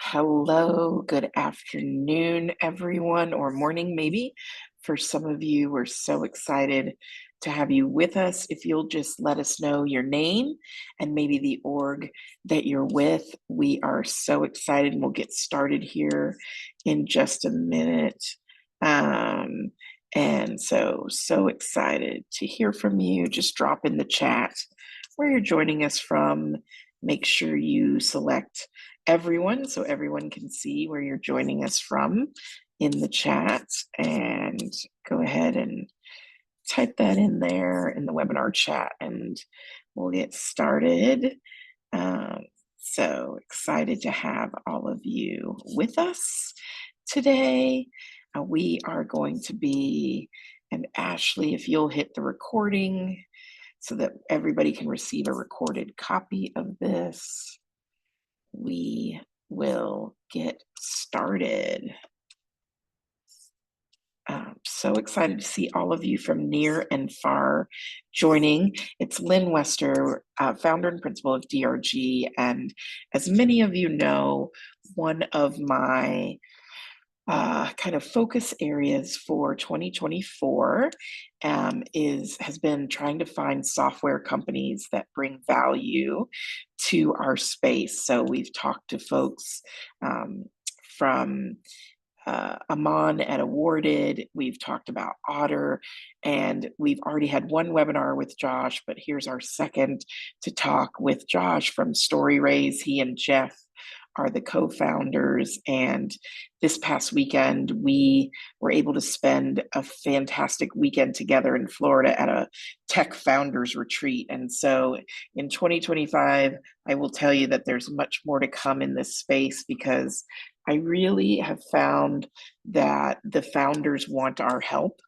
Hello, good afternoon, everyone, or morning, maybe. For some of you, we're so excited to have you with us. If you'll just let us know your name and maybe the org that you're with, we are so excited and we'll get started here in just a minute. Um, and so excited to hear from you. Just drop in the chat where you're joining us from. Make sure you select everyone so everyone can see where you're joining us from in the chat, and go ahead and type that in there in the webinar chat and we'll get started. Um, so excited to have all of you with us today. We are going to be, and Ashley, if you'll hit the recording so that everybody can receive a recorded copy of this, we will get started. So excited to see all of you from near and far joining. It's Lynn Wester, founder and principal of DRG. And as many of you know, one of my kind of focus areas for 2024 has been trying to find software companies that bring value to our space. So we've talked to folks from Amon at Awarded. We've talked about Otter, and we've already had one webinar with Josh, but here's our second to talk with Josh from Storyraise. He and Jeff are the co-founders, and this past weekend we were able to spend a fantastic weekend together in Florida at a tech founders retreat. And so in 2025, I will tell you that there's much more to come in this space, because I really have found that the founders want our help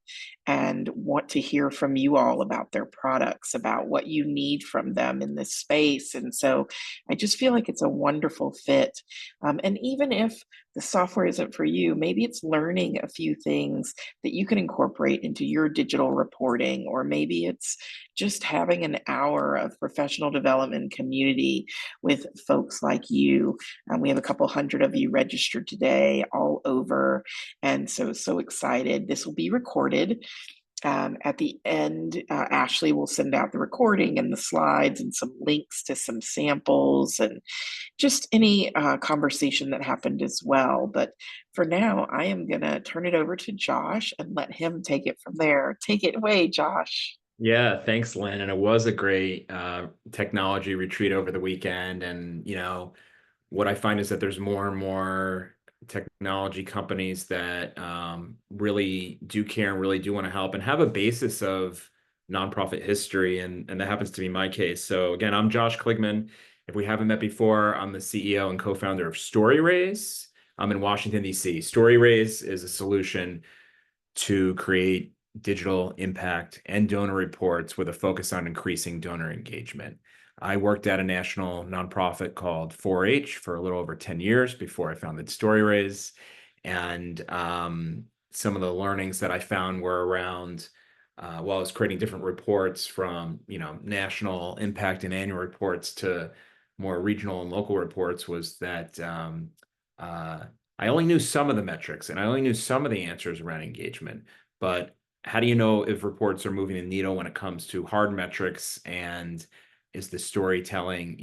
and want to hear from you all about their products, about what you need from them in this space. And so I just feel like it's a wonderful fit. And even if the software isn't for you, maybe it's learning a few things that you can incorporate into your digital reporting, or maybe it's just having an hour of professional development community with folks like you. We have a couple hundred of you registered today all over. And so excited. This will be recorded. At the end, Ashley will send out the recording and the slides and some links to some samples and just any conversation that happened as well. But for now, I am going to turn it over to Josh and let him take it from there. Take it away, Josh. Yeah, thanks, Lynn. And it was a great technology retreat over the weekend. And, what I find is that there's more and more technology companies that really do care and really do want to help and have a basis of nonprofit history. And that happens to be my case. So again, I'm Josh Kligman. If we haven't met before, I'm the CEO and co-founder of Storyraise. I'm in Washington, D.C. Storyraise is a solution to create digital impact and donor reports with a focus on increasing donor engagement. I worked at a national nonprofit called 4-H for a little over 10 years before I founded Storyraise. And some of the learnings that I found were around, while I was creating different reports from, national impact and annual reports to more regional and local reports, was that I only knew some of the metrics and I only knew some of the answers around engagement. But how do you know if reports are moving the needle when it comes to hard metrics? And is the storytelling,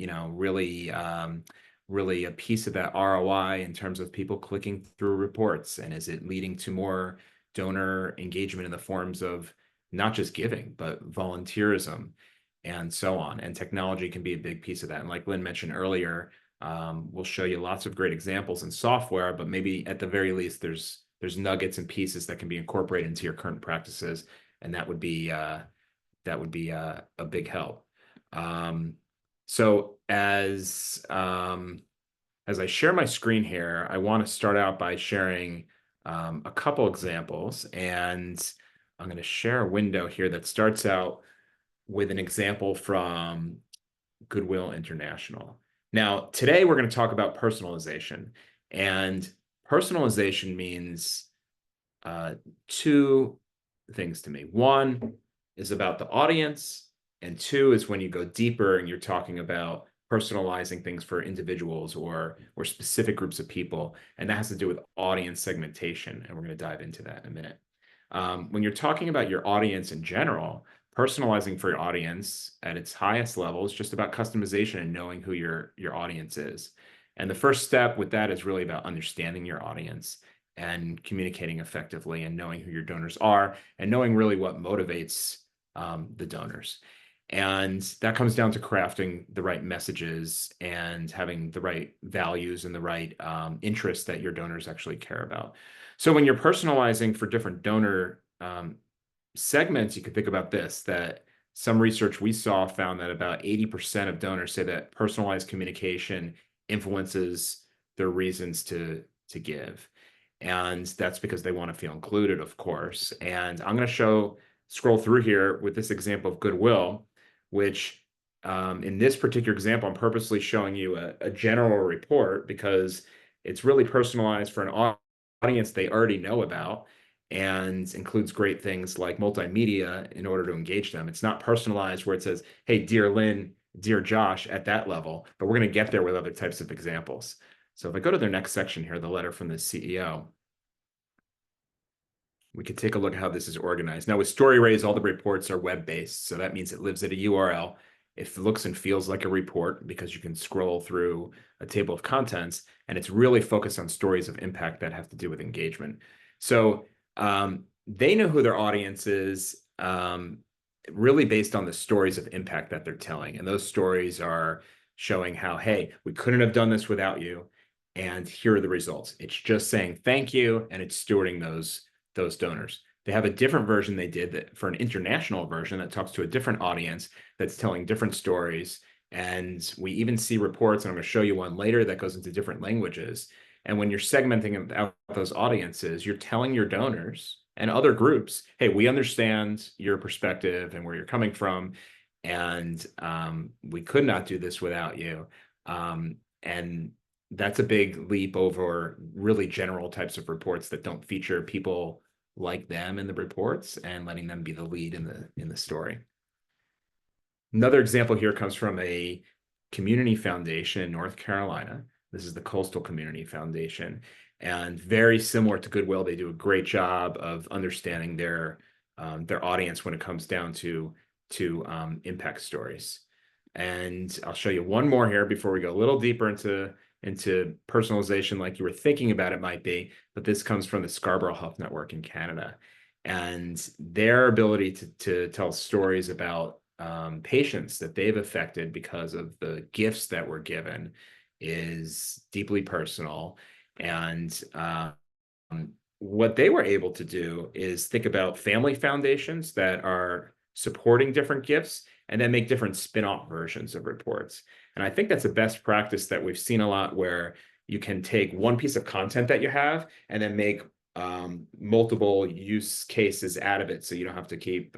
really a piece of that ROI in terms of people clicking through reports? And is it leading to more donor engagement in the forms of not just giving, but volunteerism and so on? And technology can be a big piece of that. And like Lynn mentioned earlier, we'll show you lots of great examples in software, but maybe at the very least, there's nuggets and pieces that can be incorporated into your current practices, and that would be a big help. So as I share my screen here, I want to start out by sharing a couple examples, and I'm going to share a window here that starts out with an example from Goodwill International. Now, today we're going to talk about personalization, and personalization means two things to me. One is about the audience, and two is when you go deeper and you're talking about personalizing things for individuals or specific groups of people, and that has to do with audience segmentation, and we're going to dive into that in a minute. When you're talking about your audience in general, personalizing for your audience at its highest level is just about customization and knowing who your audience is. And the first step with that is really about understanding your audience and communicating effectively and knowing who your donors are and knowing really what motivates the donors. And that comes down to crafting the right messages and having the right values and the right interests that your donors actually care about. So when you're personalizing for different donor segments, you could think about this, that some research we saw found that about 80% of donors say that personalized communication influences their reasons to give. And that's because they want to feel included, of course. And I'm going to scroll through here with this example of goodwill, which in this particular example, I'm purposely showing you a general report because it's really personalized for an audience they already know about and includes great things like multimedia in order to engage them. It's not personalized where it says, hey, dear Lynn, dear Josh, at that level, but we're going to get there with other types of examples. So if I go to their next section here, the letter from the CEO, we could take a look at how this is organized. Now with Storyraise, all the reports are web-based. So that means it lives at a URL. It looks and feels like a report because you can scroll through a table of contents, and it's really focused on stories of impact that have to do with engagement. So they know who their audience is really based on the stories of impact that they're telling. And those stories are showing how, hey, we couldn't have done this without you. And here are the results. It's just saying thank you, and it's stewarding those donors. They have a different version they did that for an international version that talks to a different audience that's telling different stories. And we even see reports, and I'm going to show you one later that goes into different languages. And when you're segmenting out those audiences, you're telling your donors and other groups, hey, we understand your perspective and where you're coming from, and we could not do this without you. And that's a big leap over really general types of reports that don't feature people like them in the reports and letting them be the lead in the story. Another example here comes from a community foundation in North Carolina. This is the Coastal Community Foundation, and very similar to Goodwill, they do a great job of understanding their audience when it comes down to impact stories. And I'll show you one more here before we go a little deeper into personalization like you were thinking about it might be, but this comes from the Scarborough Health Network in Canada. And their ability to tell stories about patients that they've affected because of the gifts that were given is deeply personal. And what they were able to do is think about family foundations that are supporting different gifts and then make different spin-off versions of reports. And I think that's a best practice that we've seen a lot, where you can take one piece of content that you have and then make multiple use cases out of it. So you don't have to keep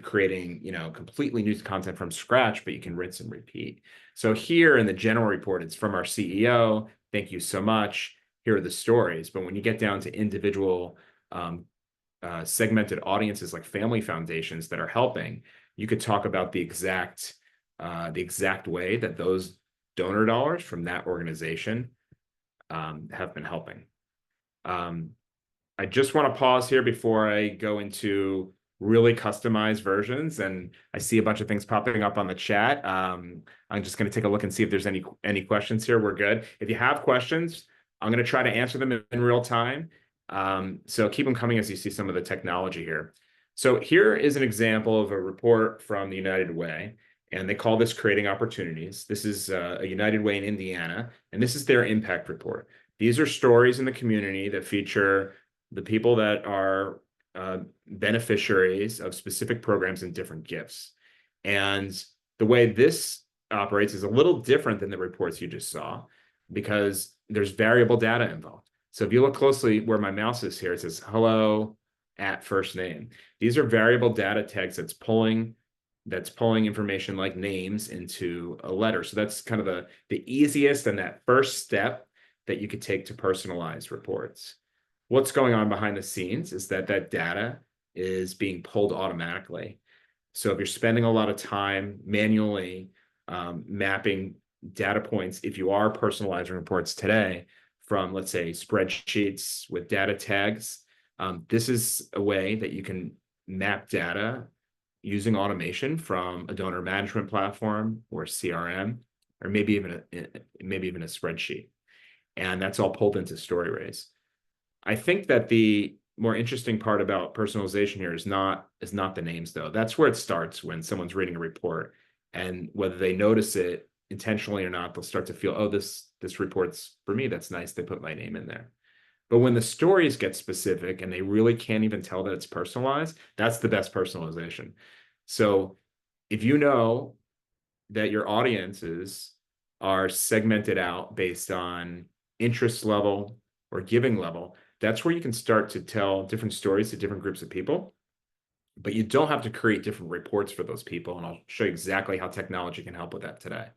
creating, completely new content from scratch, but you can rinse and repeat. So here in the general report, it's from our CEO. Thank you so much. Here are the stories. But when you get down to individual segmented audiences like family foundations that are helping, you could talk about the exact way that those donor dollars from that organization have been helping. I just want to pause here before I go into really customized versions, and I see a bunch of things popping up on the chat. I'm just going to take a look and see if there's any questions here. We're good. If you have questions, I'm going to try to answer them in real time. So keep them coming as you see some of the technology here. So here is an example of a report from the United Way, and they call this Creating Opportunities. This is a United Way in Indiana, and this is their impact report. These are stories in the community that feature the people that are beneficiaries of specific programs and different gifts. And the way this operates is a little different than the reports you just saw, because there's variable data involved. So if you look closely where my mouse is here, it says hello at first name. These are variable data tags that's pulling information like names into a letter. So that's kind of the easiest and that first step that you could take to personalize reports. What's going on behind the scenes is that data is being pulled automatically. So if you're spending a lot of time manually mapping data points, if you are personalizing reports today from, let's say, spreadsheets with data tags, this is a way that you can map data using automation from a donor management platform or CRM, or maybe even a spreadsheet. And that's all pulled into Storyraise. I think that the more interesting part about personalization here is not the names, though. That's where it starts when someone's reading a report, and whether they notice it intentionally or not, they'll start to feel, oh, this report's for me. That's nice. They put my name in there. But when the stories get specific and they really can't even tell that it's personalized, that's the best personalization. So if you know that your audiences are segmented out based on interest level or giving level, that's where you can start to tell different stories to different groups of people. But you don't have to create different reports for those people. And I'll show you exactly how technology can help with that today.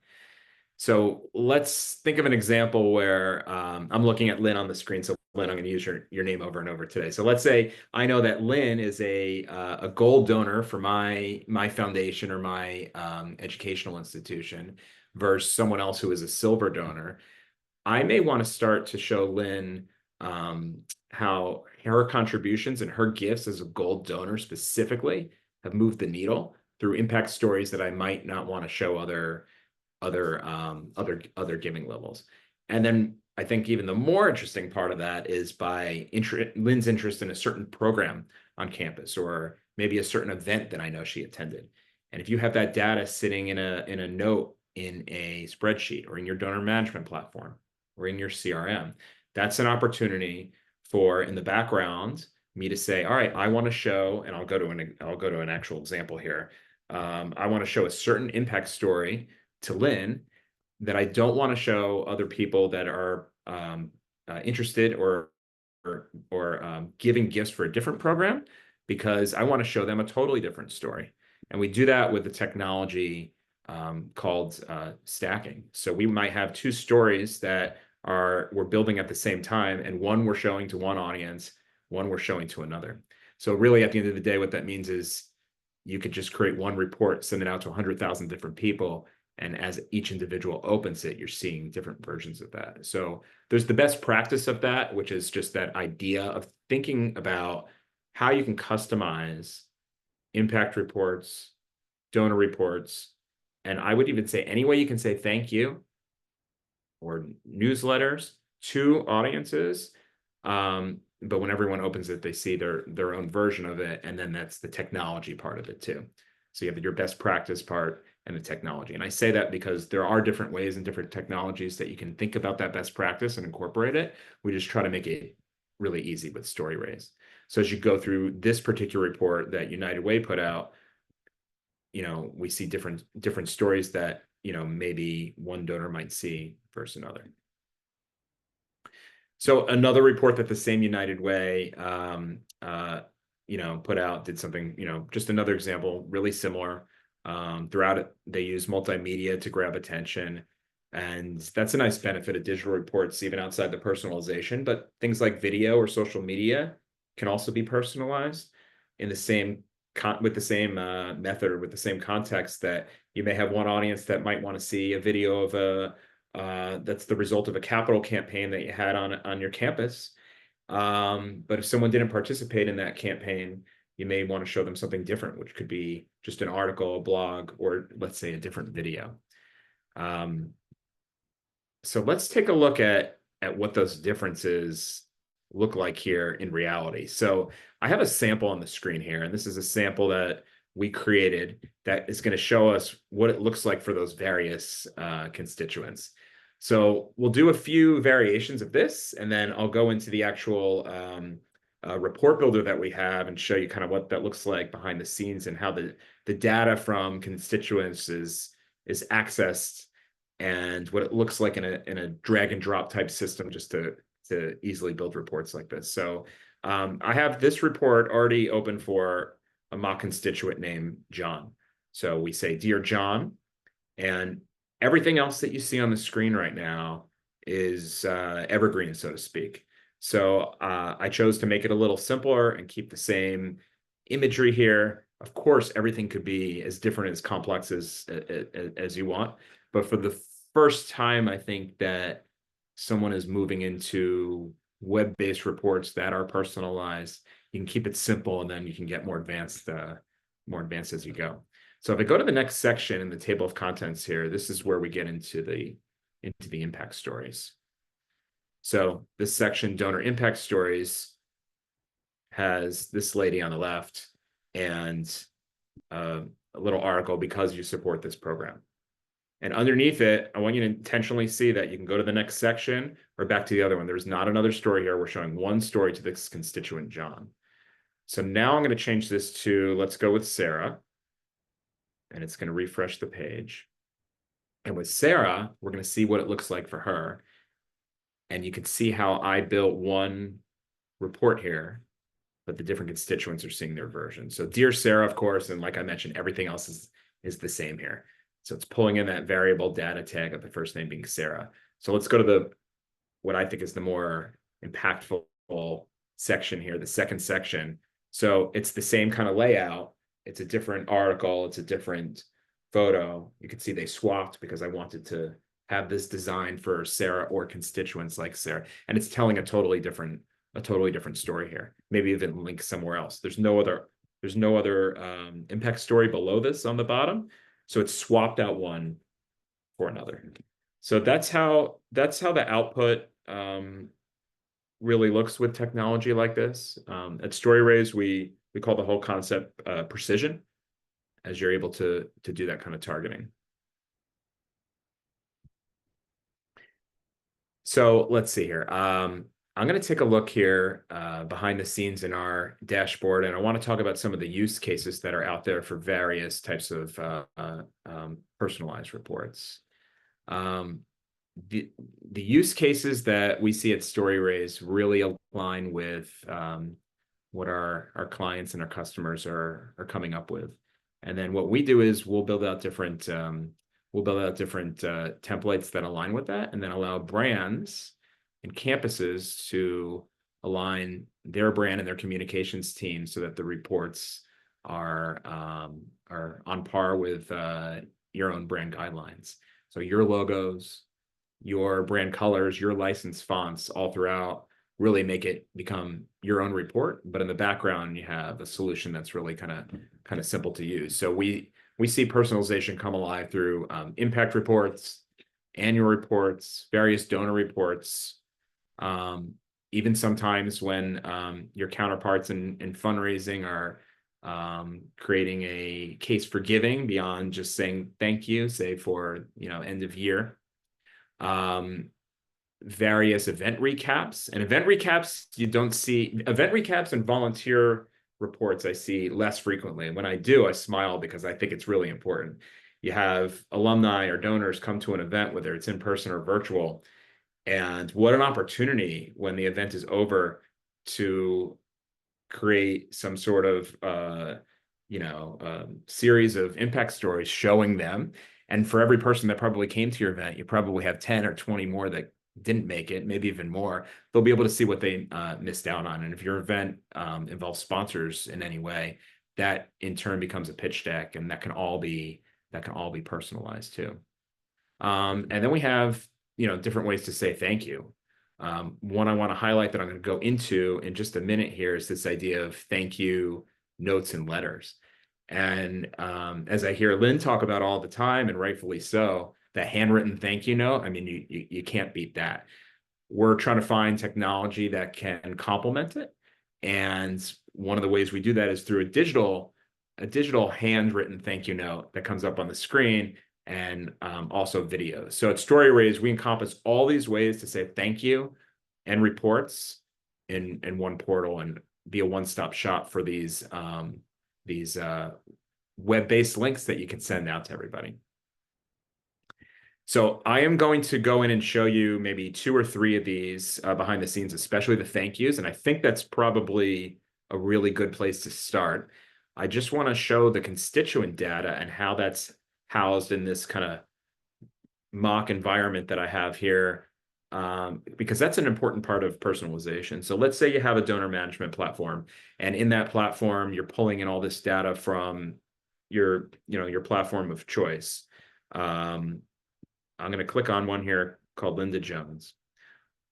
So let's think of an example where I'm looking at Lynn on the screen. So Lynn, I'm going to use your name over and over today. So let's say I know that Lynn is a gold donor for my foundation or my educational institution versus someone else who is a silver donor. I may want to start to show Lynn how her contributions and her gifts as a gold donor specifically have moved the needle through impact stories that I might not want to show other giving levels. And then I think even the more interesting part of that is by Lynn's interest in a certain program on campus, or maybe a certain event that I know she attended. And if you have that data sitting in a note in a spreadsheet or in your donor management platform or in your CRM, that's an opportunity for, in the background, me to say, all right, I want to show, and I'll go to an actual example here. I want to show a certain impact story to Lynn that I don't want to show other people that are interested or giving gifts for a different program, because I want to show them a totally different story. And we do that with the technology called stacking. So we might have two stories that we're building at the same time, and one we're showing to one audience, one we're showing to another. So really, at the end of the day, what that means is you could just create one report, send it out to 100,000 different people, and as each individual opens it, you're seeing different versions of that. So there's the best practice of that, which is just that idea of thinking about how you can customize impact reports, donor reports, and I would even say any way you can say thank you or newsletters to audiences. But when everyone opens it, they see their own version of it, and then that's the technology part of it too. So you have your best practice part and the technology. And I say that because there are different ways and different technologies that you can think about that best practice and incorporate it. We just try to make it really easy with Storyraise. So as you go through this particular report that United Way put out, we see different stories that, maybe one donor might see versus another. So another report that the same United Way, put out, did something, just another example, really similar. Throughout it, they use multimedia to grab attention. And that's a nice benefit of digital reports, even outside the personalization. But things like video or social media can also be personalized in the same with the same method or with the same context, that you may have one audience that might want to see a video of that's the result of a capital campaign that you had on your campus. But if someone didn't participate in that campaign, you may want to show them something different, which could be just an article, a blog, or let's say a different video. So let's take a look at what those differences look like here in reality. So I have a sample on the screen here, and this is a sample that we created that is going to show us what it looks like for those various constituents. So we'll do a few variations of this, and then I'll go into the actual report builder that we have and show you kind of what that looks like behind the scenes and how the data from constituents is accessed, and what it looks like in a drag and drop type system, just to easily build reports like this. So I have this report already open for a mock constituent named John. So we say, Dear John, and everything else that you see on the screen right now is evergreen, so to speak. So I chose to make it a little simpler and keep the same imagery here. Of course, everything could be as different, as complex as you want. But for the first time, I think that someone is moving into web-based reports that are personalized. You can keep it simple, and then you can get more advanced as you go. So if I go to the next section in the table of contents here, this is where we get into the impact stories. So this section, donor impact stories, has this lady on the left and a little article, because you support this program. And underneath it, I want you to intentionally see that you can go to the next section or back to the other one. There's not another story here. We're showing one story to this constituent, John. So now I'm going to change this to, let's go with Sarah. And it's going to refresh the page. And with Sarah, we're going to see what it looks like for her. And you can see how I built one report here, but the different constituents are seeing their version. So dear Sarah, of course, and like I mentioned, everything else is the same here. So it's pulling in that variable data tag of the first name being Sarah. So let's go to what I think is the more impactful section here, the second section. So it's the same kind of layout. It's a different article. It's a different photo. You can see they swapped because I wanted to have this design for Sarah or constituents like Sarah. And it's telling a totally different story here. Maybe even link somewhere else. There's no other impact story below this on the bottom. So it's swapped out one for another. So that's how the output really looks with technology like this. At Storyraise, we call the whole concept precision, as you're able to do that kind of targeting. So let's see here. I'm going to take a look here behind the scenes in our dashboard, and I want to talk about some of the use cases that are out there for various types of personalized reports. The use cases that we see at Storyraise really align with what our clients and our customers are coming up with. And then what we do is we'll build out different templates that align with that, and then allow brands and campuses to align their brand and their communications team so that the reports are on par with your own brand guidelines. So your logos, your brand colors, your licensed fonts all throughout really make it become your own report. But in the background, you have a solution that's really kind of simple to use. So we see personalization come alive through impact reports, annual reports, various donor reports, even sometimes when your counterparts in fundraising are creating a case for giving beyond just saying thank you, say for end of year. Various event recaps, and event recaps and volunteer reports I see less frequently. And when I do, I smile because I think it's really important. You have alumni or donors come to an event, whether it's in person or virtual, and what an opportunity when the event is over to create some sort of series of impact stories showing them. And for every person that probably came to your event, you probably have 10 or 20 more that didn't make it, maybe even more. They'll be able to see what they missed out on. And if your event involves sponsors in any way, that in turn becomes a pitch deck, and that can all be personalized too. And then we have different ways to say thank you. One I want to highlight that I'm going to go into in just a minute here is this idea of thank you notes and letters. And as I hear Lynn talk about all the time, and rightfully so, that handwritten thank you note, I mean, you can't beat that. We're trying to find technology that can complement it. And one of the ways we do that is through a digital handwritten thank you note that comes up on the screen, and also videos. So at Storyraise, we encompass all these ways to say thank you and reports in one portal, and be a one-stop shop for these web-based links that you can send out to everybody. So I am going to go in and show you maybe 2 or 3 of these behind the scenes, especially the thank yous. And I think that's probably a really good place to start. I just want to show the constituent data and how that's housed in this kind of mock environment that I have here because that's an important part of personalization. So let's say you have a donor management platform, and in that platform, you're pulling in all this data from your platform of choice. Um, I'm going to click on one here called Linda Jones.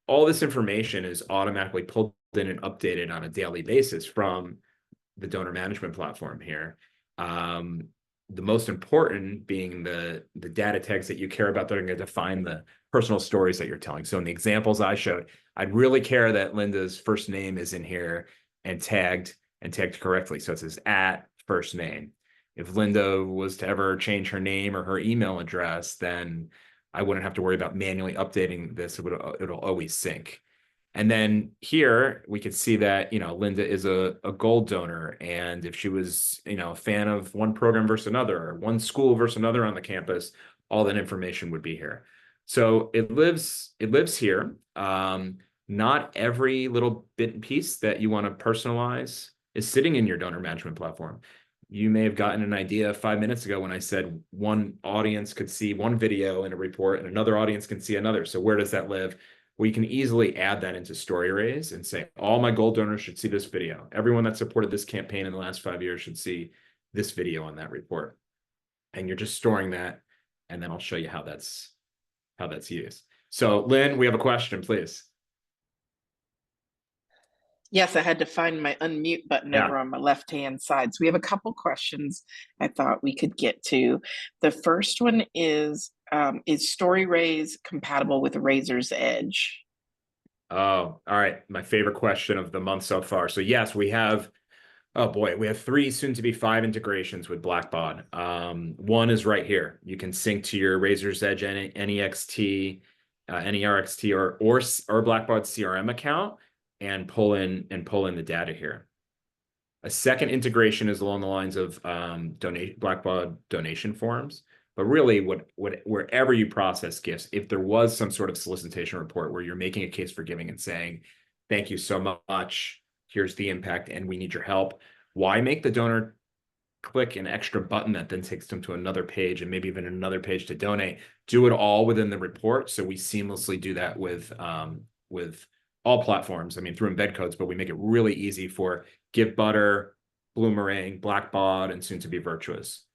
All this information is automatically pulled in and updated on a daily basis from the donor management platform here. Um, the most important being the data tags that you care about that are going to define the personal stories that you're telling. So in the examples I showed, I'd really care that Linda's first name is in here and tagged correctly. So it says at first name. If Linda was to ever change her name or her email address, then I wouldn't have to worry about manually updating this. It'll always sync. And then here we could see that, Linda is a gold donor. And if she was, a fan of one program versus another, or one school versus another on the campus, all that information would be here. So it lives here. Not every little bit and piece that you want to personalize is sitting in your donor management platform. You may have gotten an idea 5 minutes ago when I said one audience could see one video in a report and another audience can see another. So where does that live? We can easily add that into Storyraise and say, all my gold donors should see this video. Everyone that supported this campaign in the last 5 years should see this video on that report. And you're just storing that, and then I'll show you how that's used. So Lynn, we have a question, please. Yes, I had to find my unmute button Yeah. over on my left-hand side. So we have a couple questions I thought we could get to. The first one is Storyraise compatible with Razor's Edge? Oh, all right. My favorite question of the month so far. So yes, we have, oh boy, we have 3, soon to be 5 integrations with Blackbaud. One is right here. You can sync to your Razor's Edge NEXT, NERXT, or Blackbaud CRM account and pull in the data here. A second integration is along the lines of Blackbaud donation forms. But really, wherever you process gifts, if there was some sort of solicitation report where you're making a case for giving and saying, thank you so much, here's the impact, and we need your help, why make the donor click an extra button that then takes them to another page and maybe even another page to donate? Do it all within the report. So we seamlessly do that with all platforms. I mean, through embed codes, but we make it really easy for Give Butter, Bloomerang, Blackbaud, and soon to be Virtuous.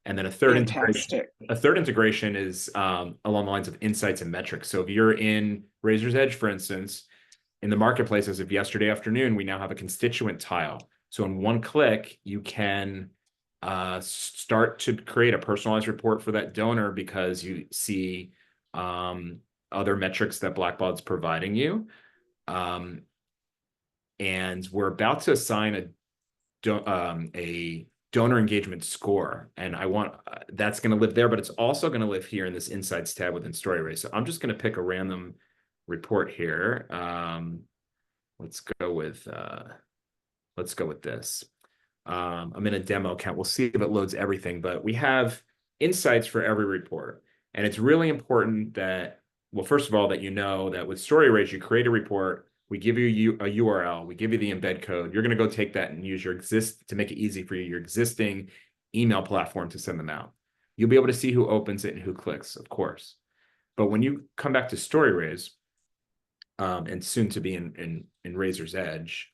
And then Fantastic. a third integration is along the lines of insights and metrics. So if you're in Razor's Edge, for instance, in the marketplace, as of yesterday afternoon, we now have a constituent tile. So in one click, you can start to create a personalized report for that donor because you see other metrics that Blackbaud's providing you. And we're about to assign a donor engagement score, and I want that's going to live there, but it's also going to live here in this Insights tab within Storyraise. So I'm just going to pick a random report here. Let's go with this. I'm in a demo account. We'll see if it loads everything, but we have insights for every report, and it's really important that, well, first of all, that that with Storyraise, you create a report. We give you a URL. We give you the embed code. You're going to go take that and use to make it easy for you, your existing email platform to send them out. You'll be able to see who opens it and who clicks, of course. But when you come back to Storyraise, and soon to be in Razor's Edge,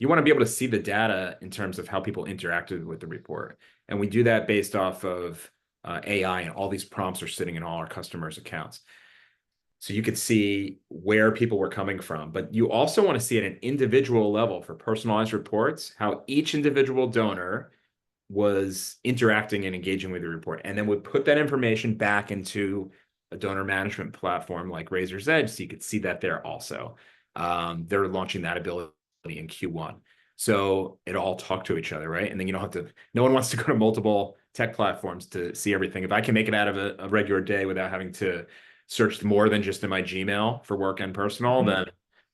you want to be able to see the data in terms of how people interacted with the report. And we do that based off of AI, and all these prompts are sitting in all our customers' accounts. So you could see where people were coming from, but you also want to see at an individual level for personalized reports, how each individual donor was interacting and engaging with the report. And then we put that information back into a donor management platform like Razor's Edge, so you could see that there also. They're launching that ability in Q1. So it all talk to each other, right? And then you don't have to, no one wants to go to multiple tech platforms to see everything. If I can make it out of a regular day without having to search more than just in my Gmail for work and personal, then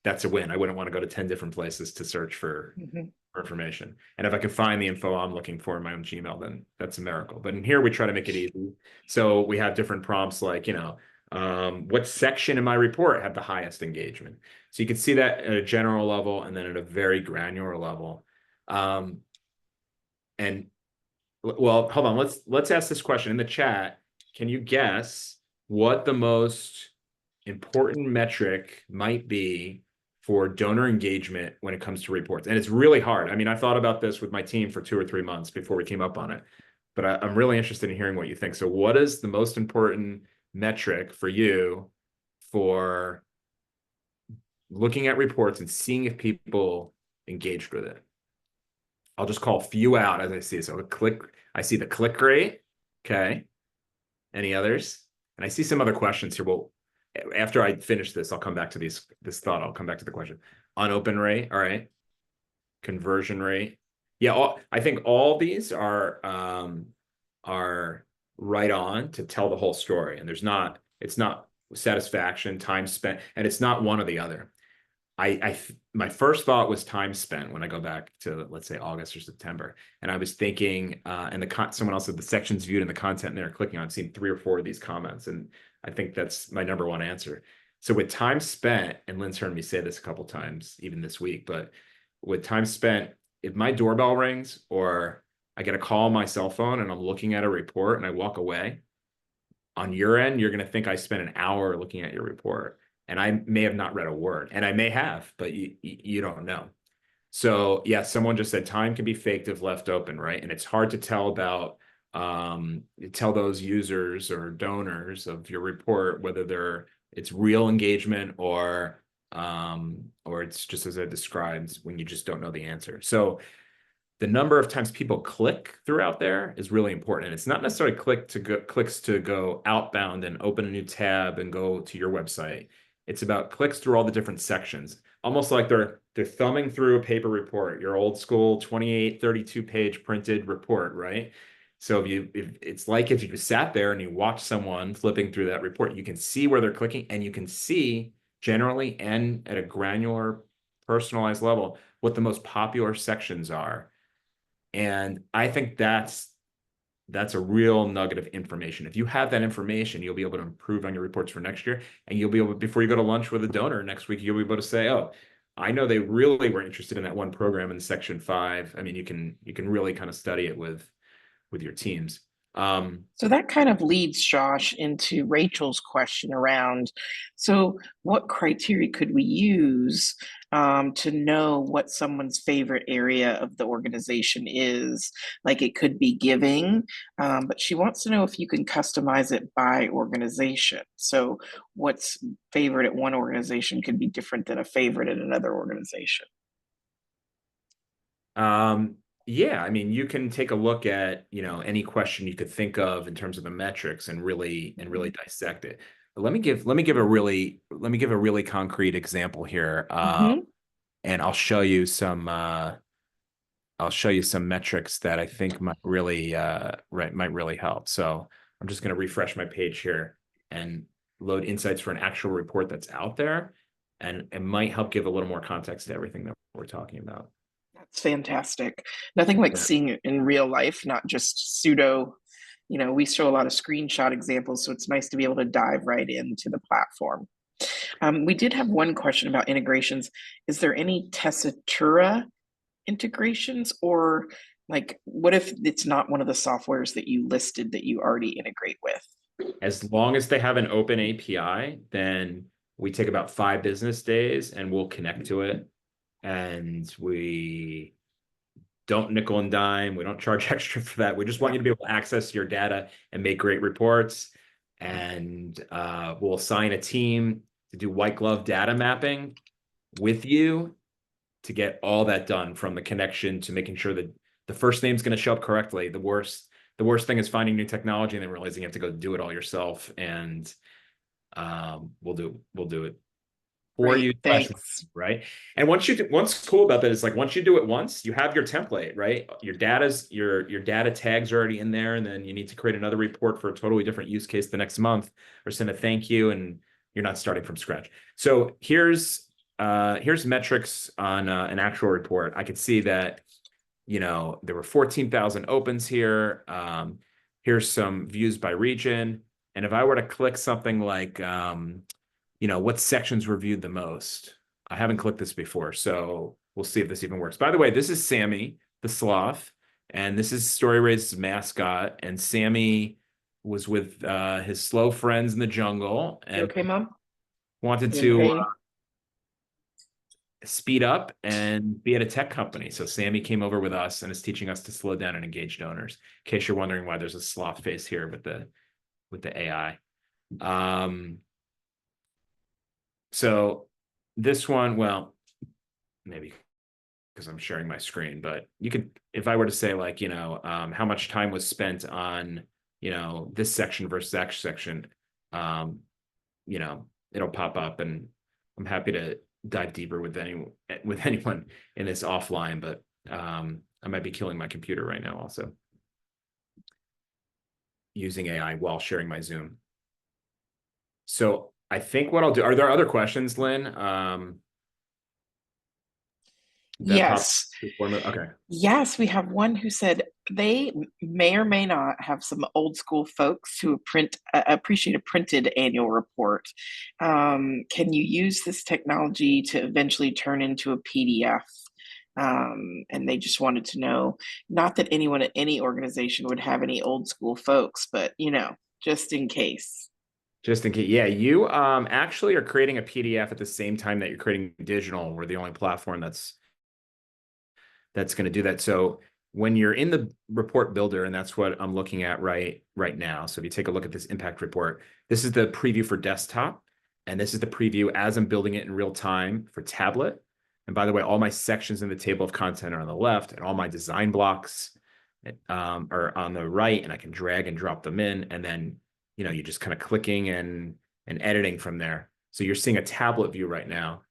that's a win. I wouldn't want to go to 10 different places to search for information. And if I can find the info I'm looking for in my own Gmail, then that's a miracle. But in here, we try to make it easy. So we have different prompts like, what section in my report had the highest engagement? So you can see that at a general level and then at a very granular level. And well, hold on. Let's ask this question in the chat. Can you guess what the most important metric might be for donor engagement when it comes to reports. And it's really hard. I mean, I thought about this with my team for 2 or 3 months before we came up on it, but I'm really interested in hearing what you think. So what is the most important metric for you for looking at reports and seeing if people engaged with it? I'll just call a few out as I see it. So I see the click rate. Okay. Any others? And I see some other questions here. Well, after I finish this, I'll come back to this thought. I'll come back to the question. Unopen rate. All right. Conversion rate. Yeah, I think all these are right on to tell the whole story. And it's not satisfaction, time spent, and it's not one or the other. My first thought was time spent when I go back to, let's say, August or September, and I was thinking, and someone else said the sections viewed and the content they're clicking on. I've seen 3 or 4 of these comments, and I think that's my number one answer. So with time spent, and Lynn's heard me say this a couple times even this week, but with time spent, if my doorbell rings or I get a call on my cell phone and I'm looking at a report and I walk away, on your end, you're going to think I spent an hour looking at your report. And I may have not read a word, and I may have, but you don't know. So yeah, someone just said time can be faked if left open, right? And it's hard to tell about tell those users or donors of your report whether it's real engagement or it's just as I described when you just don't know the answer. So the number of times people click throughout there is really important. And it's not necessarily clicks to go outbound and open a new tab and go to your website. It's about clicks through all the different sections, almost like they're thumbing through a paper report, your old school 28, 32 page printed report, right? So if it's like if you sat there and you watch someone flipping through that report, you can see where they're clicking, and you can see generally and at a granular personalized level what the most popular sections are. And I think that's a real nugget of information. If you have that information, you'll be able to improve on your reports for next year. And you'll be able, before you go to lunch with a donor next week, you'll be able to say, oh, I know they really were interested in that one program in section 5. I mean, you can really kind of study it with your teams. So that kind of leads Josh into Rachel's question around, so what criteria could we use to know what someone's favorite area of the organization is? Like it could be giving, but she wants to know if you can customize it by organization. So what's favorite at one organization could be different than a favorite at another organization. Yeah, I mean, you can take a look at, any question you could think of in terms of the metrics and really dissect it. But let me give a really concrete example here. Hmm. And I'll show you some metrics that I think might really help. So I'm just going to refresh my page here and load insights for an actual report that's out there, and it might help give a little more context to everything that we're talking about. That's fantastic. Nothing like Yeah. seeing it in real life, not just pseudo. We show a lot of screenshot examples, so it's nice to be able to dive right into the platform. We did have one question about integrations. Is there any tessitura integrations, or like what if it's not one of the softwares that you listed that you already integrate with? As long as they have an open API, then we take about 5 business days and we'll connect to it. And we don't nickel and dime. We don't charge extra for that. We just want Yeah, you to be able to access your data and make great reports. And we'll assign a team to do white glove data mapping with you to get all that done, from the connection to making sure that the first name's going to show up correctly. The worst thing is finding new technology and then realizing you have to go do it all yourself. And we'll do it for great. you, Thanks. right? And what's cool about that is, like, once you do it once, you have your template, right? Your data tags are already in there, and then you need to create another report for a totally different use case the next month, or send a thank you, and you're not starting from scratch. So here's metrics on an actual report. I could see that there were 14,000 opens here. Here's some views by region. And if I were to click something like what sections were viewed the most? I haven't clicked this before, so we'll see if this even works. By the way, this is Sammy, the sloth, and this is Storyraise's mascot. And Sammy was with his slow friends in the jungle, You and okay, Mom? wanted to Okay. speed up and be at a tech company. So Sammy came over with us and is teaching us to slow down and engage donors. In case you're wondering why there's a sloth face here with the AI. So this one, well, maybe because I'm sharing my screen, but you could, if I were to say like, how much time was spent on, this section versus that section, um, it'll pop up, and I'm happy to dive deeper with anyone in this offline, but I might be killing my computer right now also using AI while sharing my Zoom. So I think what I'll do, are there other questions, Lynn? That popped Yes. before me? Okay. Yes, we have one who said they may or may not have some old school folks who appreciate a printed annual report. Can you use this technology to eventually turn into a PDF? And they just wanted to know, not that anyone at any organization would have any old school folks, but just in case. Just in case, yeah, you actually are creating a PDF at the same time that you're creating digital. We're the only platform that's going to do that. So when you're in the report builder, and that's what I'm looking at right now. So if you take a look at this impact report, this is the preview for desktop, and this is the preview as I'm building it in real time for tablet. And by the way, all my sections in the table of content are on the left, and all my design blocks are on the right, and I can drag and drop them in, and then you're just kind of clicking and editing from there. So you're seeing a tablet view right now.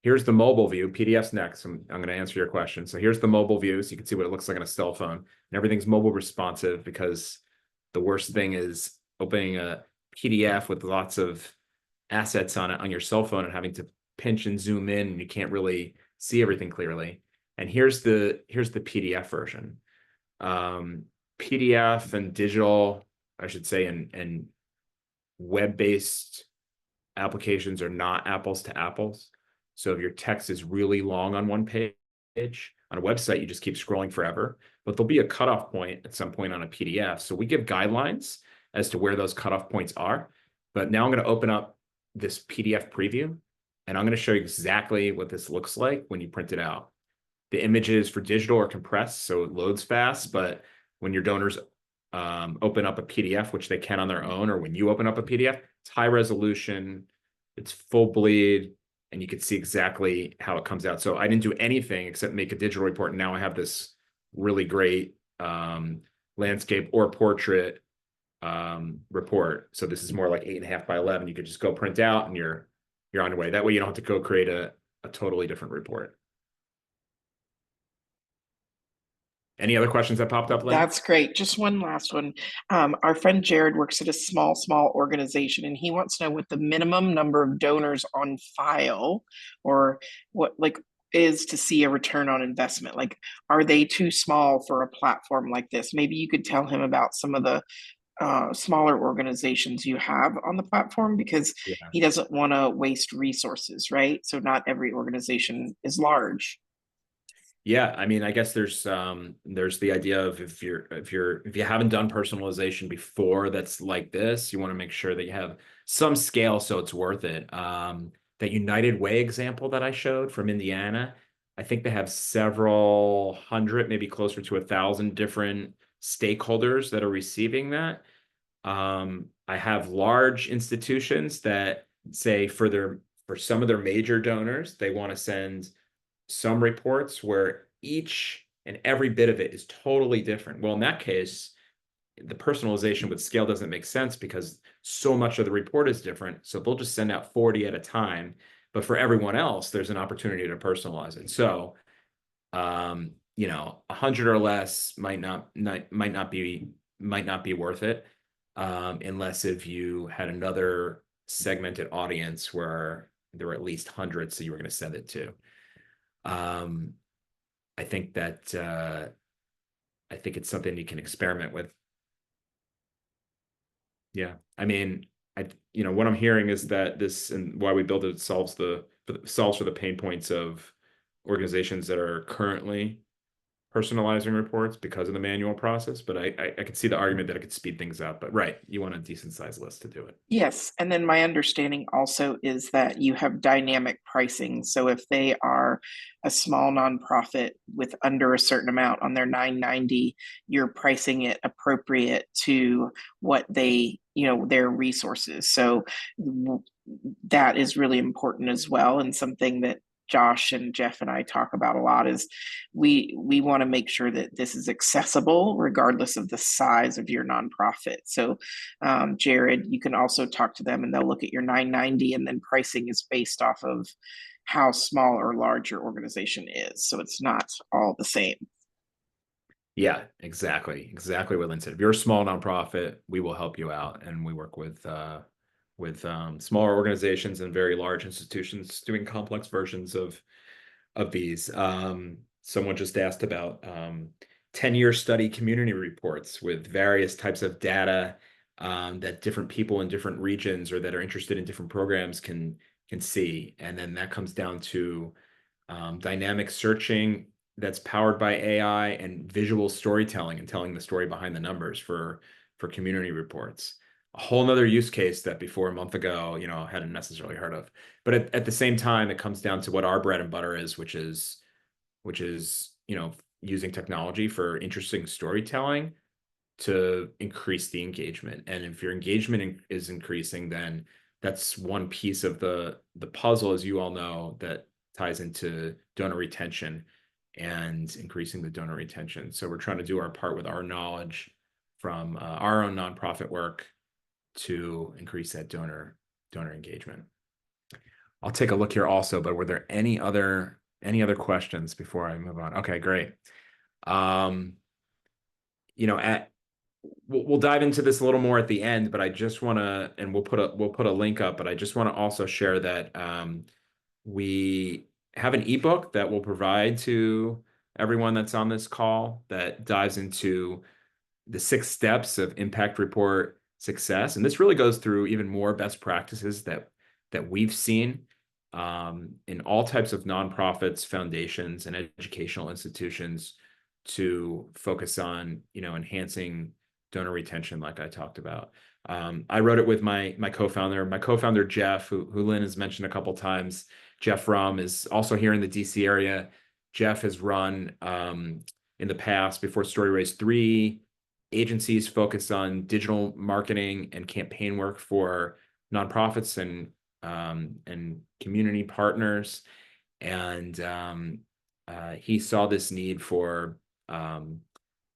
Here's the mobile view. PDF's next. I'm going to answer your question. So here's the mobile view, so you can see what it looks like on a cell phone. And everything's mobile responsive, because the worst thing is opening a PDF with lots of assets on it on your cell phone and having to pinch and zoom in, and you can't really see everything clearly. And here's the PDF version. PDF and digital, I should say, and web-based applications are not apples to apples. So if your text is really long on one page, on a website, you just keep scrolling forever. But there'll be a cutoff point at some point on a PDF. So we give guidelines as to where those cutoff points are. But now I'm going to open up this PDF preview, and I'm going to show you exactly what this looks like when you print it out. The images for digital are compressed, so it loads fast. But when your donors open up a PDF, which they can on their own, or when you open up a PDF, it's high resolution, it's full bleed, and you can see exactly how it comes out. So I didn't do anything except make a digital report, and now I have this really great landscape or portrait report. So this is more like 8.5 by 11. You could just go print out, and you're on your way. That way you don't have to go create a totally different report. Any other questions that popped up, Lynn? That's great. Just one last one. Our friend Jared works at a small organization, and he wants to know what the minimum number of donors on file, or what is to see a return on investment. Like, are they too small for a platform like this? Maybe you could tell him about some of the smaller organizations you have on the platform, because Yeah. he doesn't want to waste resources, right? So not every organization is large. Yeah, I mean, I guess there's the idea of if you haven't done personalization before that's like this, you want to make sure that you have some scale so it's worth it. That United Way example that I showed from Indiana, I think they have several hundred, maybe closer to 1,000 different stakeholders that are receiving that. I have large institutions that say for some of their major donors, they want to send some reports where each and every bit of it is totally different. Well, in that case, the personalization with scale doesn't make sense because so much of the report is different. So they'll just send out 40 at a time. But for everyone else, there's an opportunity to personalize it. So, 100 or less might not be worth it, unless if you had another segmented audience where there were at least hundreds, so you were going to send it to. I think that I think it's something you can experiment with. Yeah, I mean, what I'm hearing is that this, and why we built it, solves for the pain points of organizations that are currently personalizing reports because of the manual process, but I could see the argument that it could speed things up. But right, you want a decent sized list to do it. Yes, and then my understanding also is that you have dynamic pricing. So if they are a small nonprofit with under a certain amount on their 990, you're pricing it appropriate to what they, their resources. So that is really important as well, and something that Josh and Jeff and I talk about a lot is we want to make sure that this is accessible regardless of the size of your nonprofit. So Jared, you can also talk to them and they'll look at your 990, and then pricing is based off of how small or large your organization is. So it's not all the same. Yeah, exactly what Lynn said. If you're a small nonprofit, we will help you out, and we work with smaller organizations and very large institutions doing complex versions of these. Someone just asked about 10-year study community reports with various types of data that different people in different regions or that are interested in different programs can see, and then that comes down to dynamic searching that's powered by AI and visual storytelling and telling the story behind the numbers for community reports. A whole nother use case that before a month ago, hadn't necessarily heard of. But at the same time, it comes down to what our bread and butter is, which is using technology for interesting storytelling to increase the engagement. And if your engagement is increasing, then that's one piece of the puzzle, as you all know, that ties into donor retention and increasing the donor retention. So we're trying to do our part with our knowledge from our own nonprofit work to increase that donor engagement. I'll take a look here also, but were there any other questions before I move on? Okay, great. We'll dive into this a little more at the end, but I just want to, and we'll put a link up, but I just want to also share that we have an ebook that we'll provide to everyone that's on this call that dives into the 6 steps of impact report success. And this really goes through even more best practices that we've seen in all types of nonprofits, foundations, and educational institutions to focus on, enhancing donor retention, like I talked about. I wrote it with my co-founder Jeff, who Lynn has mentioned a couple times. Jeff Rum is also here in the DC area. Jeff has run in the past, before Storyraise, 3 agencies focused on digital marketing and campaign work for nonprofits and community partners. And he saw this need for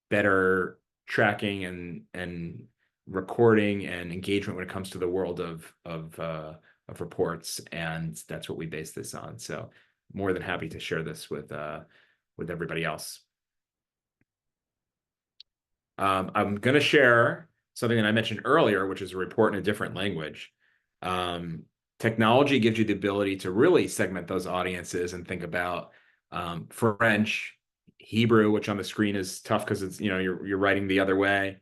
better tracking and recording and engagement when it comes to the world of reports, and that's what we base this on. So more than happy to share this with everybody else. I'm going to share something that I mentioned earlier, which is a report in a different language. Technology gives you the ability to really segment those audiences and think about French, Hebrew, which on the screen is tough because it's, you're writing the other way,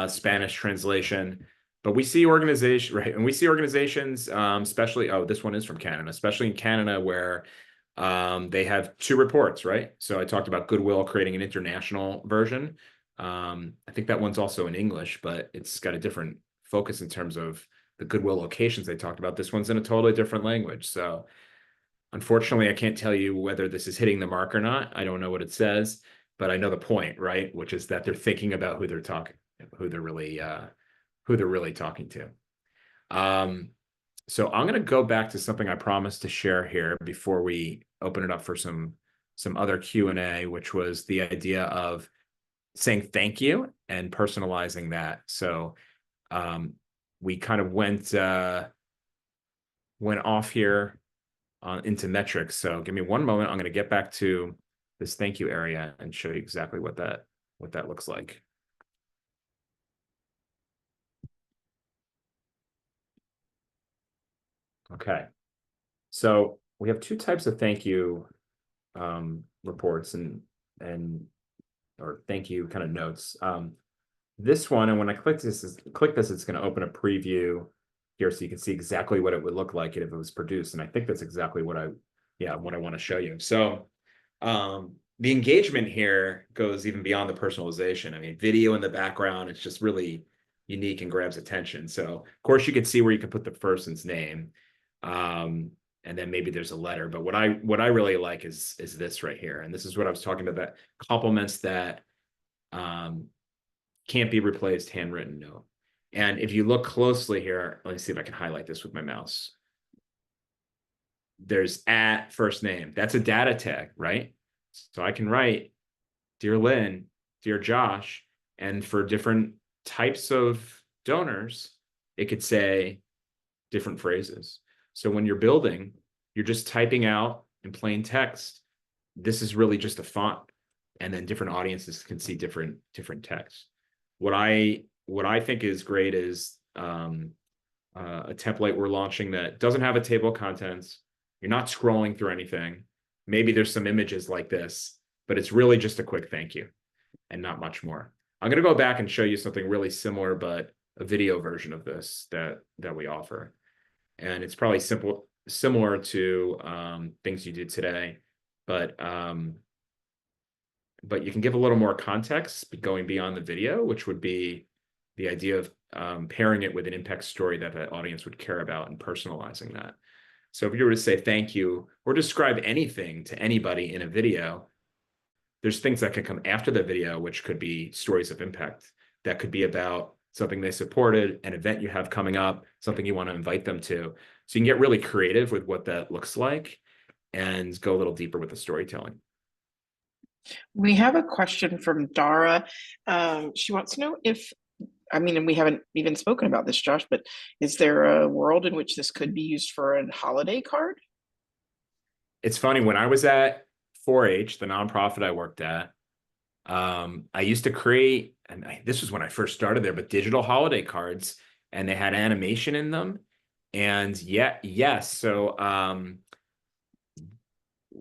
Spanish translation. But we see organizations, right? And we see organizations, especially, this one is from Canada, especially in Canada, where they have 2 reports, right? So I talked about Goodwill creating an international version. I think that one's also in English, but it's got a different focus in terms of the Goodwill locations they talked about. This one's in a totally different language. So unfortunately, I can't tell you whether this is hitting the mark or not. I don't know what it says, but I know the point, right? Which is that they're thinking about who they're really talking to. So I'm going to go back to something I promised to share here before we open it up for some other Q&A, which was the idea of saying thank you and personalizing that. So we kind of went off here into metrics. So give me one moment. I'm going to get back to this thank you area and show you exactly what that looks like. Okay. So we have 2 types of thank you reports and or thank you kind of notes. This one, and when I click this, it's going to open a preview here so you can see exactly what it would look like if it was produced. And I think that's exactly what I want to show you. So the engagement here goes even beyond the personalization. I mean, video in the background, it's just really unique and grabs attention. So, of course, you can see where you can put the person's name, um, and then maybe there's a letter. But what I really like is this right here, and this is what I was talking about. That complements that um, can't be replaced handwritten note. And if you look closely here, let me see if I can highlight this with my mouse. There's at first name. That's a data tag, right? So I can write, Dear Lynn, Dear Josh, and for different types of donors, it could say different phrases. So when you're building, you're just typing out in plain text. This is really just a font, and then different audiences can see different text. What I think is great is a template we're launching that doesn't have a table of contents. You're not scrolling through anything. Maybe there's some images like this, but it's really just a quick thank you and not much more. I'm going to go back and show you something really similar, but a video version of this that we offer. And it's probably similar to things you did today, but you can give a little more context going beyond the video, which would be the idea of pairing it with an impact story that the audience would care about and personalizing that. So if you were to say thank you or describe anything to anybody in a video, there's things that can come after the video, which could be stories of impact. That could be about something they supported, an event you have coming up, something you want to invite them to. So you can get really creative with what that looks like and go a little deeper with the storytelling. We have a question from Dara. She wants to know if, I mean, and we haven't even spoken about this, Josh, but is there a world in which this could be used for a holiday card? It's funny, when I was at 4-H, the nonprofit I worked at, I used to create, and this was when I first started there, but digital holiday cards, and they had animation in them. And yes. So,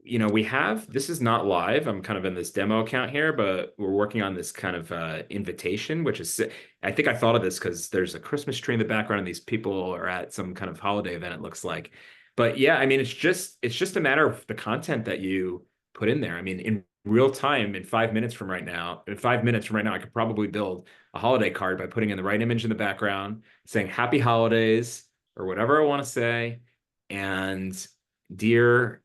we have, this is not live. I'm kind of in this demo account here, but we're working on this kind of invitation, which is, I think I thought of this because there's a Christmas tree in the background and these people are at some kind of holiday event, it looks like. But yeah, I mean, it's just a matter of the content that you put in there. I mean, in real time, in 5 minutes from right now, I could probably build a holiday card by putting in the right image in the background, saying happy holidays or whatever I want to say. And dear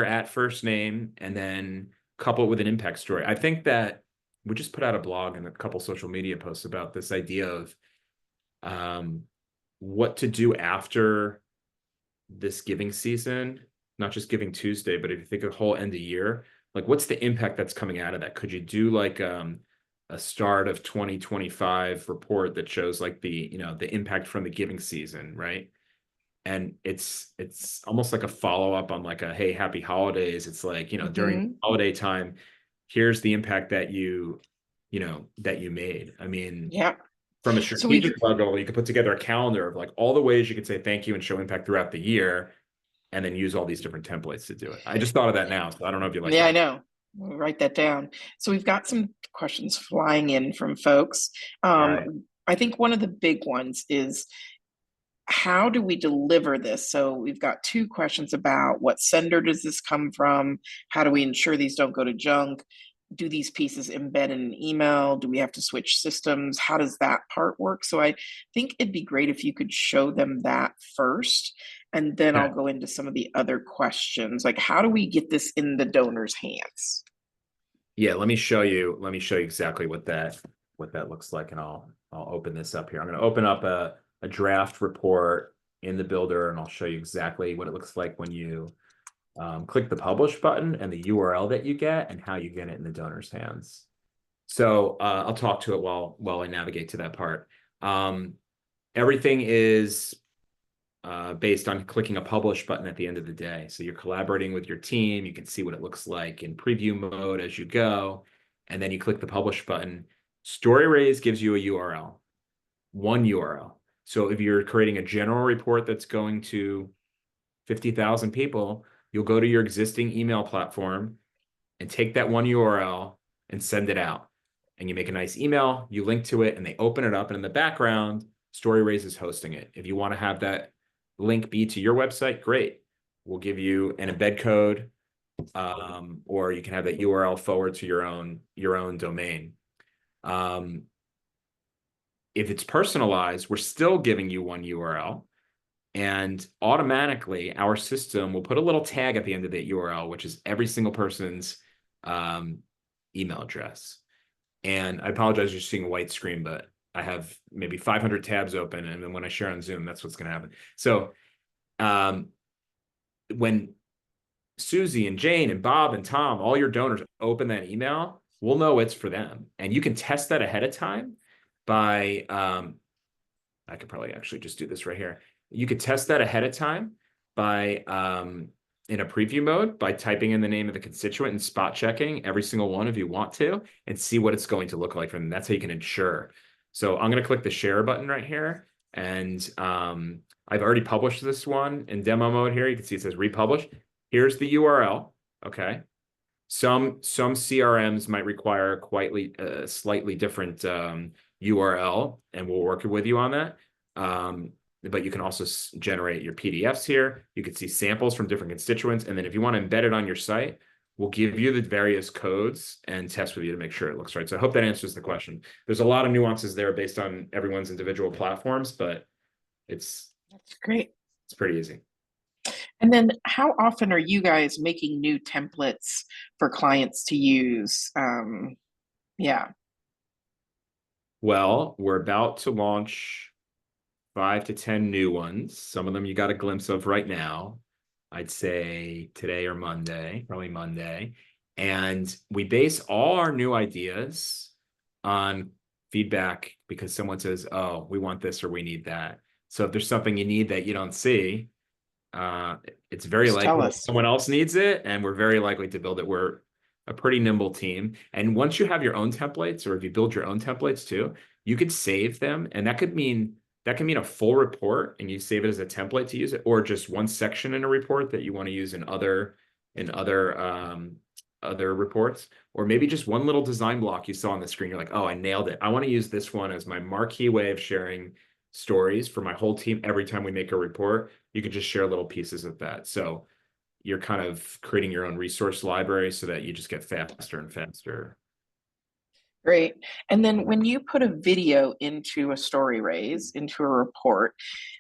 at first name, and then couple it with an impact story. I think that we just put out a blog and a couple social media posts about this idea of what to do after this giving season, not just Giving Tuesday, but if you think of whole end of year, like what's the impact that's coming out of that? Could you do like a start of 2025 report that shows like the impact from the giving season, right? And it's almost like a follow-up on like a hey, happy holidays. It's like, during Hmm. holiday time, here's the impact that you made. I mean, Yeah. from a So we've, strategic level, you could put together a calendar of like all the ways you could say thank you and show impact throughout the year, and then use all these different templates to do it. I just thought of that now, so I don't know if you like yeah, I that. know. We'll write that down. So we've got some questions flying in from folks. All right. I think one of the big ones is how do we deliver this? So we've got two questions about what sender does this come from? How do we ensure these don't go to junk? Do these pieces embed in an email? Do we have to switch systems? How does that part work? So I think it'd be great if you could show them that first, and then I'll Okay. go into some of the other questions. Like, how do we get this in the donor's hands? Yeah, let me show you exactly what that looks like, and I'll open this up here. I'm going to open up a draft report in the builder, and I'll show you exactly what it looks like when you click the publish button and the URL that you get and how you get it in the donor's hands. So I'll talk to it while I navigate to that part. Everything is based on clicking a publish button at the end of the day. So you're collaborating with your team. You can see what it looks like in preview mode as you go. And then you click the publish button. Storyraise gives you a URL, one URL. So if you're creating a general report that's going to 50,000 people, you'll go to your existing email platform and take that one URL and send it out. And you make a nice email, you link to it, and they open it up. And in the background, Storyraise is hosting it. If you want to have that link be to your website, great. We'll give you an embed code or you can have that URL forward to your own domain. If it's personalized, we're still giving you one URL, and automatically our system will put a little tag at the end of that URL, which is every single person's um, email address. And I apologize, you're seeing a white screen, but I have maybe 500 tabs open, and then when I share on Zoom, that's what's going to happen. So um, when Susie and Jane and Bob and Tom, all your donors open that email, we'll know it's for them. And you can test that ahead of time by, I could probably actually just do this right here. You could test that ahead of time by, in a preview mode, by typing in the name of the constituent and spot checking every single one if you want to, and see what it's going to look like for them. That's how you can ensure. So I'm going to click the share button right here. And I've already published this one in demo mode here. You can see it says republish. Here's the URL. Okay. Some CRMs might require slightly different URL, and we'll work with you on that. But you can also generate your PDFs here. You can see samples from different constituents. And then if you want to embed it on your site, we'll give you the various codes and test with you to make sure it looks right. So I hope that answers the question. There's a lot of nuances there based on everyone's individual platforms, but That's great. it's pretty easy. And then how often are you guys making new templates for clients to use? Yeah. Well, we're about to launch 5 to 10 new ones. Some of them you got a glimpse of right now. I'd say today or Monday, probably Monday. And we base all our new ideas on feedback because someone says, oh, we want this or we need that. So if there's something you need that you don't see, it's very Just tell likely that us. someone else needs it, and we're very likely to build it. We're a pretty nimble team. And once you have your own templates, or if you build your own templates too, you could save them. And that can mean a full report and you save it as a template to use it, or just one section in a report that you want to use in other reports, or maybe just one little design block you saw on the screen. You're like, oh, I nailed it. I want to use this one as my marquee way of sharing stories for my whole team. Every time we make a report, you can just share little pieces of that. So you're kind of creating your own resource library so that you just get faster and faster. Great. And then when you put a video into a Storyraise, into a report,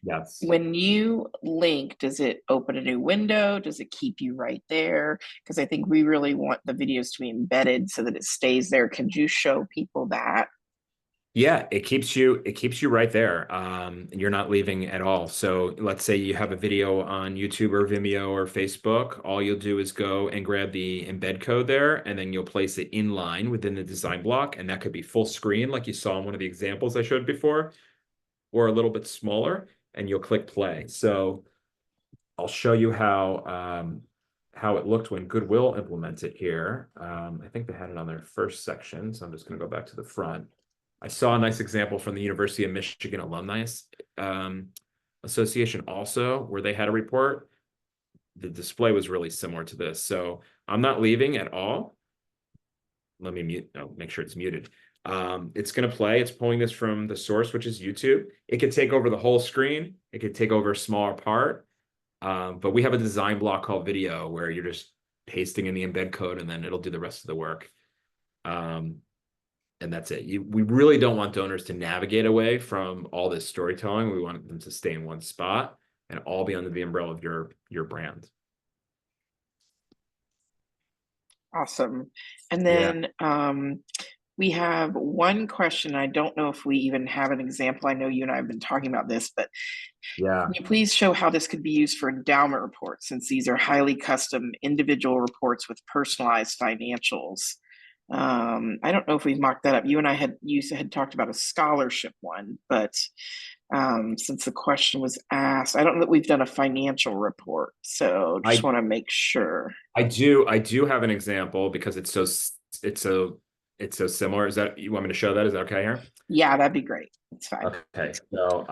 Yes. when you link, does it open a new window? Does it keep you right there? Because I think we really want the videos to be embedded so that it stays there. Could you show people that? Yeah, it keeps you right there. And you're not leaving at all. So let's say you have a video on YouTube or Vimeo or Facebook. All you'll do is go and grab the embed code there, and then you'll place it in line within the design block. And that could be full screen, like you saw in one of the examples I showed before, or a little bit smaller, and you'll click play. So I'll show you how it looked when Goodwill implemented here. I think they had it on their first section, so I'm just going to go back to the front. I saw a nice example from the University of Michigan Alumni Association also, where they had a report. The display was really similar to this. So I'm not leaving at all. Let me mute, make sure it's muted. It's going to play. It's pulling this from the source, which is YouTube. It could take over the whole screen. It could take over a smaller part. But we have a design block called video where you're just pasting in the embed code and then it'll do the rest of the work. And that's it. We really don't want donors to navigate away from all this storytelling. We want them to stay in one spot and all be under the umbrella of your brand. Awesome. And Yeah. then we have one question. I don't know if we even have an example. I know you and I have been talking about this, but Yeah. can you please show how this could be used for endowment reports, since these are highly custom individual reports with personalized financials? I don't know if we've mocked that up. You had talked about a scholarship one, but since the question was asked, I don't know that we've done a financial report, so just I want to make sure. I do have an example because it's so similar. Is that you want me to show that? Is that okay here? Yeah, that'd be great. It's fine. Okay. So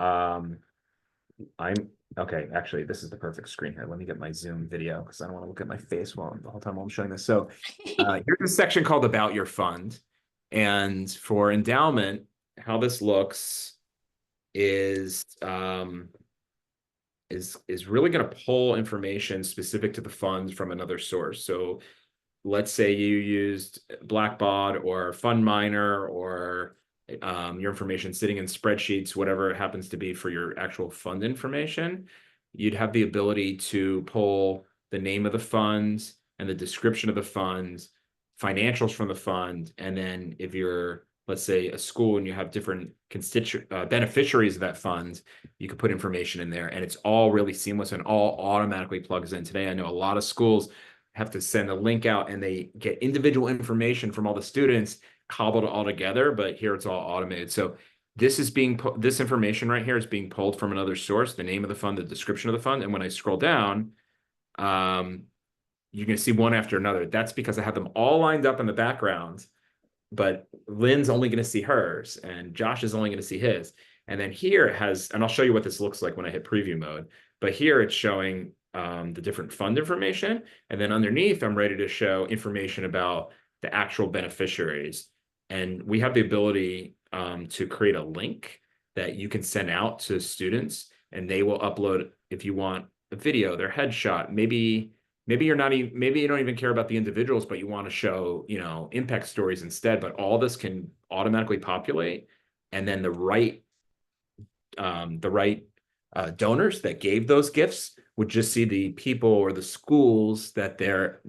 I'm okay. Actually, this is the perfect screen here. Let me get my Zoom video because I don't want to look at my face the whole time while I'm showing this. So here's a section called About Your Fund. And for endowment, how this looks is is really going to pull information specific to the funds from another source. So let's say you used Blackbaud or FundMiner or your information sitting in spreadsheets, whatever it happens to be for your actual fund information, you'd have the ability to pull the name of the funds and the description of the funds, financials from the fund, and then if you're, let's say, a school and you have different beneficiaries of that fund, you could put information in there, and it's all really seamless and all automatically plugs in. Today, I know a lot of schools have to send a link out and they get individual information from all the students cobbled all together, but here it's all automated. So this information right here is being pulled from another source, the name of the fund, the description of the fund. And when I scroll down, you're going to see one after another. That's because I have them all lined up in the background, but Lynn's only going to see hers and Josh is only going to see his. And then here it has, and I'll show you what this looks like when I hit preview mode, but here it's showing the different fund information. And then underneath, I'm ready to show information about the actual beneficiaries. And we have the ability to create a link that you can send out to students, and they will upload, if you want a video, their headshot. Maybe you're not even, maybe you don't even care about the individuals, but you want to show, impact stories instead. But all this can automatically populate, and then the right donors that gave those gifts would just see the people or the schools that they're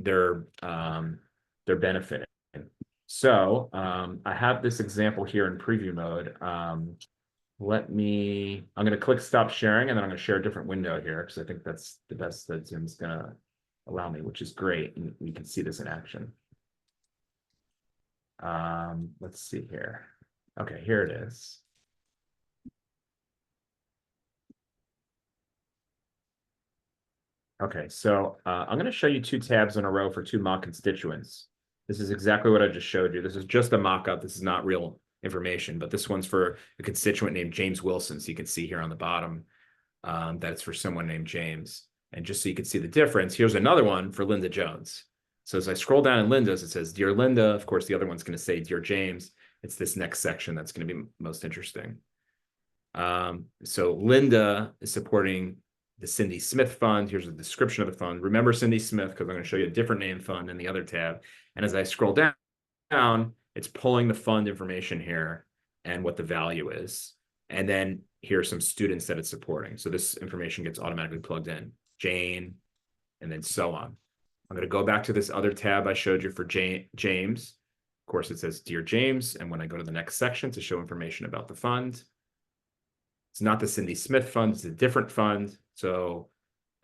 benefiting. So I have this example here in preview mode. I'm going to click stop sharing, and then I'm going to share a different window here because I think that's the best that Zoom's going to allow me, which is great. And we can see this in action. Let's see here. Okay, here it is. Okay, so I'm going to show you two tabs in a row for two mock constituents. This is exactly what I just showed you. This is just a mock-up. This is not real information, but this one's for a constituent named James Wilson. So you can see here on the bottom that it's for someone named James. And just so you can see the difference, here's another one for Linda Jones. So as I scroll down in Linda's, it says, Dear Linda. Of course, the other one's going to say, Dear James. It's this next section that's going to be most interesting. So Linda is supporting the Cindy Smith Fund. Here's a description of the fund. Remember Cindy Smith, because I'm going to show you a different name fund in the other tab. And as I scroll down, it's pulling the fund information here and what the value is. And then here are some students that it's supporting. So this information gets automatically plugged in. Jane, and then so on. I'm going to go back to this other tab I showed you for James. Of course, it says Dear James. And when I go to the next section to show information about the fund, it's not the Cindy Smith Fund, it's a different fund. So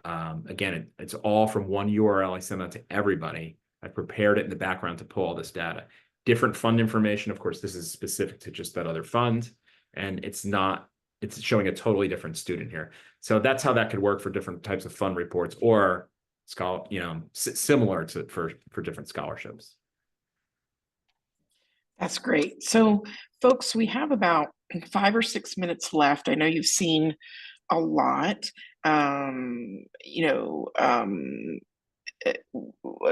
again, it's all from one URL. I send that to everybody. I prepared it in the background to pull all this data. Different fund information. Of course, this is specific to just that other fund. And it's showing a totally different student here. So that's how that could work for different types of fund reports, or similar to for different scholarships. That's great. So folks, we have about 5 or 6 minutes left. I know you've seen a lot.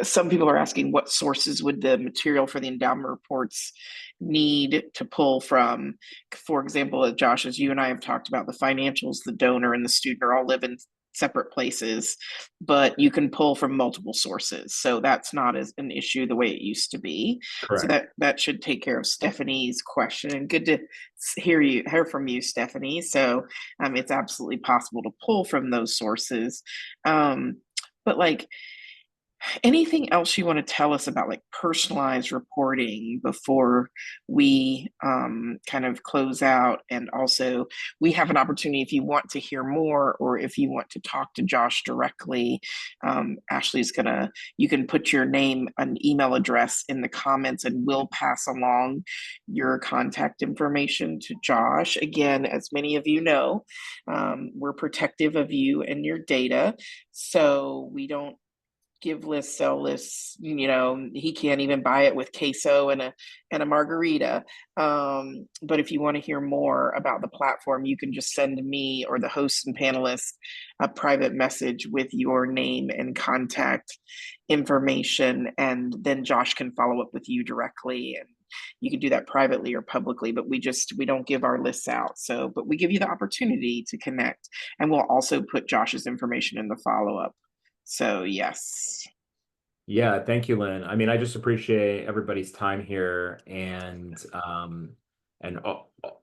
Some people are asking what sources would the material for the endowment reports need to pull from. For example, Josh, as you and I have talked about, the financials, the donor, and the student all live in separate places, but you can pull from multiple sources. So that's not as an issue the way it used to be. Correct. So that should take care of Stephanie's question. And good to hear from you, Stephanie. So it's absolutely possible to pull from those sources. But like, anything else you want to tell us about like personalized reporting before we kind of close out? And also, we have an opportunity if you want to hear more or if you want to talk to Josh directly. You can put your name and email address in the comments and we'll pass along your contact information to Josh. Again, as many of you know, we're protective of you and your data. So we don't give lists, sell lists. He can't even buy it with queso and a margarita. But if you want to hear more about the platform, you can just send me or the hosts and panelists a private message with your name and contact information, and then Josh can follow up with you directly you can do that privately or publicly, but we don't give our lists out. So, but we give you the opportunity to connect, and we'll also put Josh's information in the follow-up. So yes. Yeah, thank you, Lynn. I mean, I just appreciate everybody's time here and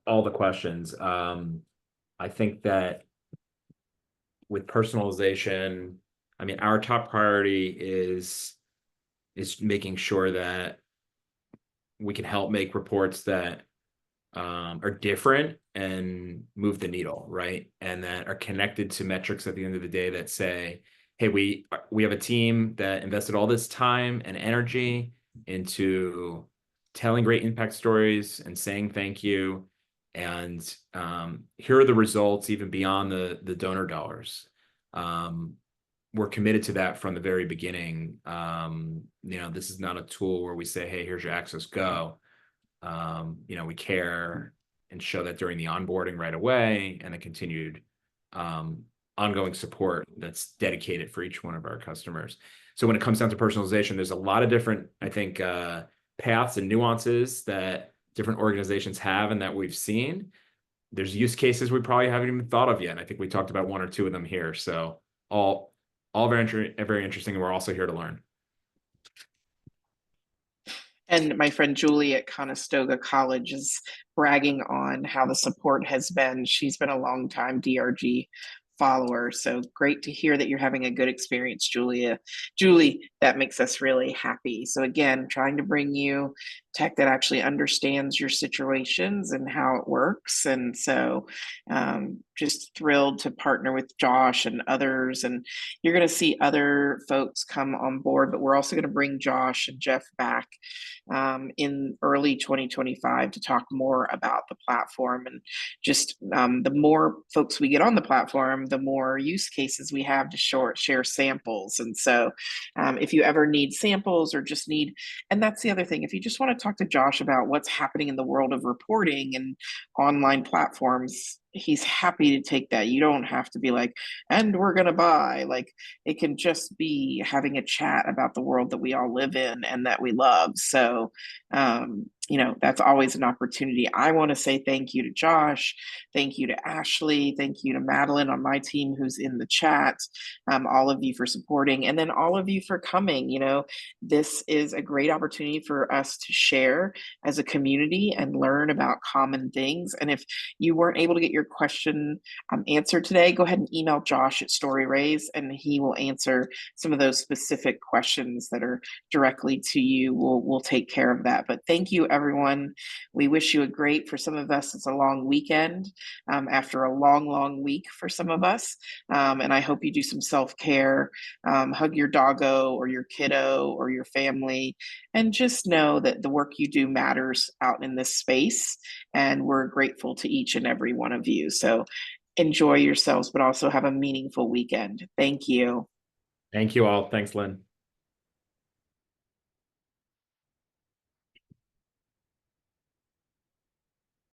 all the questions. I think that with personalization, I mean, our top priority is making sure that we can help make reports that are different and move the needle, right? And that are connected to metrics at the end of the day that say, hey, we have a team that invested all this time and energy into telling great impact stories and saying thank you. And here are the results, even beyond the donor dollars. We're committed to that from the very beginning. This is not a tool where we say, hey, here's your access, go. We care and show that during the onboarding right away and the continued ongoing support that's dedicated for each one of our customers. So when it comes down to personalization, there's a lot of different, I think, paths and nuances that different organizations have and that we've seen. There's use cases we probably haven't even thought of yet. And I think we talked about one or two of them here. So all very interesting. And we're also here to learn. And my friend Julie at Conestoga College is bragging on how the support has been. She's been a long time DRG follower. So great to hear that you're having a good experience, Julie, that makes us really happy. So again, trying to bring you tech that actually understands your situations and how it works. And so just thrilled to partner with Josh and others. And you're going to see other folks come on board, but we're also going to bring Josh and Jeff back in early 2025 to talk more about the platform. And just the more folks we get on the platform, the more use cases we have to share samples. And so if you ever need samples or just need, and that's the other thing, if you just want to talk to Josh about what's happening in the world of reporting and online platforms, he's happy to take that. You don't have to be like, and we're going to buy. Like, it can just be having a chat about the world that we all live in and that we love. So, that's always an opportunity. I want to say thank you to Josh. Thank you to Ashley. Thank you to Madeline on my team who's in the chat. All of you for supporting, and then all of you for coming. This is a great opportunity for us to share as a community and learn about common things. And if you weren't able to get your question answered today, go ahead and email Josh at Storyraise, and he will answer some of those specific questions that are directly to you. We'll take care of that. But thank you, everyone. We wish you a great, for some of us, it's a long weekend after a long, long week for some of us. And I hope you do some self-care, hug your doggo or your kiddo or your family, and just know that the work you do matters out in this space. And we're grateful to each and every one of you. So enjoy yourselves, but also have a meaningful weekend. Thank you. Thank you all. Thanks, Lynn.